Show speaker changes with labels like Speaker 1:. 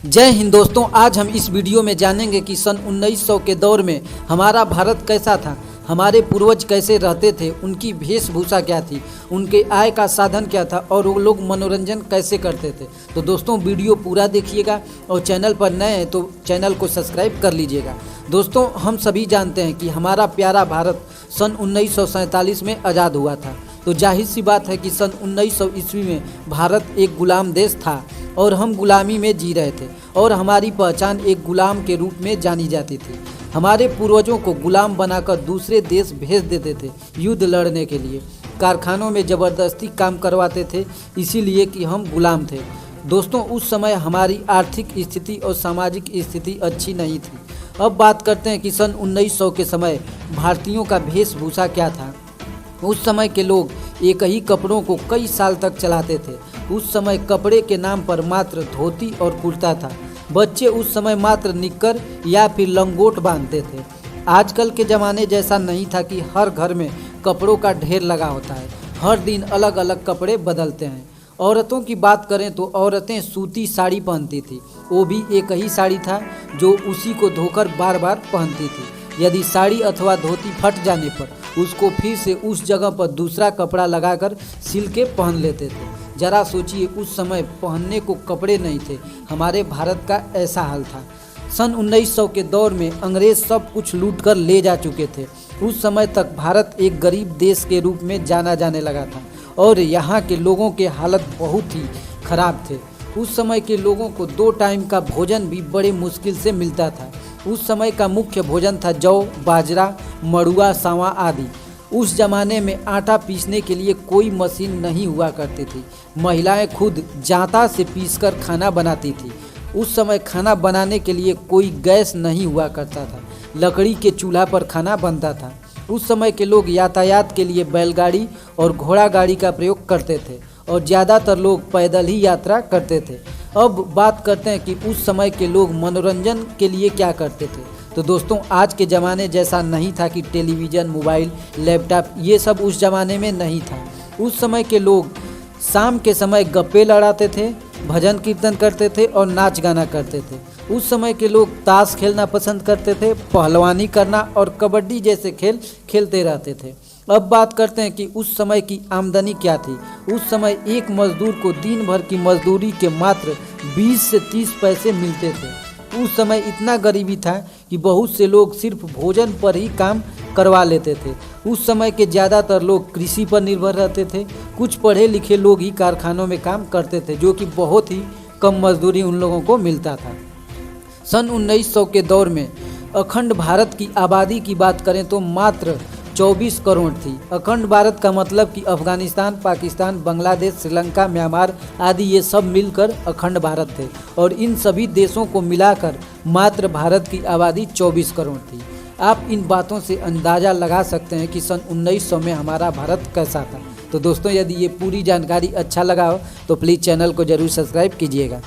Speaker 1: जय हिंद दोस्तों, आज हम इस वीडियो में जानेंगे कि सन 1900 के दौर में हमारा भारत कैसा था, हमारे पूर्वज कैसे रहते थे, उनकी वेशभूषा क्या थी, उनके आय का साधन क्या था और वो लोग मनोरंजन कैसे करते थे। तो दोस्तों वीडियो पूरा देखिएगा और चैनल पर नए हैं तो चैनल को सब्सक्राइब कर लीजिएगा। दोस्तों हम सभी जानते हैं कि हमारा प्यारा भारत सन 1947 में आज़ाद हुआ था। तो जाहिर सी बात है कि सन 1900 ईस्वी में भारत एक गुलाम देश था और हम गुलामी में जी रहे थे और हमारी पहचान एक गुलाम के रूप में जानी जाती थी। हमारे पूर्वजों को गुलाम बनाकर दूसरे देश भेज देते थे युद्ध लड़ने के लिए, कारखानों में ज़बरदस्ती काम करवाते थे इसीलिए कि हम गुलाम थे। दोस्तों उस समय हमारी आर्थिक स्थिति और सामाजिक स्थिति अच्छी नहीं थी। अब बात करते हैं कि सन 1900 के समय भारतीयों का वेशभूषा क्या था। उस समय के लोग एक ही कपड़ों को कई साल तक चलाते थे। उस समय कपड़े के नाम पर मात्र धोती और कुर्ता था। बच्चे उस समय मात्र निक्कर या फिर लंगोट बांधते थे। आजकल के ज़माने जैसा नहीं था कि हर घर में कपड़ों का ढेर लगा होता है, हर दिन अलग अलग कपड़े बदलते हैं। औरतों की बात करें तो औरतें सूती साड़ी पहनती थी, वो भी एक ही साड़ी था जो उसी को धोकर बार बार पहनती थी। यदि साड़ी अथवा धोती फट जाने पर उसको फिर से उस जगह पर दूसरा कपड़ा लगाकर सिल के पहन लेते थे। जरा सोचिए, उस समय पहनने को कपड़े नहीं थे। हमारे भारत का ऐसा हाल था। सन 1900 के दौर में अंग्रेज सब कुछ लूट कर ले जा चुके थे। उस समय तक भारत एक गरीब देश के रूप में जाना जाने लगा था और यहाँ के लोगों के हालत बहुत ही खराब थे। उस समय के लोगों को 2 टाइम का भोजन भी बड़े मुश्किल से मिलता था। उस समय का मुख्य भोजन था जौ, बाजरा, मड़ुआ, सांवा आदि। उस जमाने में आटा पीसने के लिए कोई मशीन नहीं हुआ करती थी। महिलाएं खुद जांता से पीसकर खाना बनाती थी। उस समय खाना बनाने के लिए कोई गैस नहीं हुआ करता था, लकड़ी के चूल्हा पर खाना बनता था। उस समय के लोग यातायात के लिए बैलगाड़ी और घोड़ा गाड़ी का प्रयोग करते थे और ज़्यादातर लोग पैदल ही यात्रा करते थे। अब बात करते हैं कि उस समय के लोग मनोरंजन के लिए क्या करते थे। तो दोस्तों आज के ज़माने जैसा नहीं था कि टेलीविज़न, मोबाइल, लैपटॉप ये सब उस ज़माने में नहीं था। उस समय के लोग शाम के समय गप्पे लड़ाते थे, भजन कीर्तन करते थे और नाच गाना करते थे। उस समय के लोग ताश खेलना पसंद करते थे, पहलवानी करना और कबड्डी जैसे खेल खेलते रहते थे। अब बात करते हैं कि उस समय की आमदनी क्या थी। उस समय एक मजदूर को दिन भर की मजदूरी के मात्र 20 से 30 पैसे मिलते थे। उस समय इतना गरीबी था कि बहुत से लोग सिर्फ भोजन पर ही काम करवा लेते थे। उस समय के ज़्यादातर लोग कृषि पर निर्भर रहते थे। कुछ पढ़े लिखे लोग ही कारखानों में काम करते थे, जो कि बहुत ही कम मजदूरी उन लोगों को मिलता था। सन 1900 के दौर में अखंड भारत की आबादी की बात करें तो मात्र 24 करोड़ थी। अखंड भारत का मतलब कि अफगानिस्तान, पाकिस्तान, बांग्लादेश, श्रीलंका, म्यांमार आदि ये सब मिलकर अखंड भारत थे और इन सभी देशों को मिलाकर मात्र भारत की आबादी 24 करोड़ थी। आप इन बातों से अंदाज़ा लगा सकते हैं कि सन 1900 में हमारा भारत कैसा था। तो दोस्तों यदि ये पूरी जानकारी अच्छा लगा हो तो प्लीज़ चैनल को ज़रूर सब्सक्राइब कीजिएगा।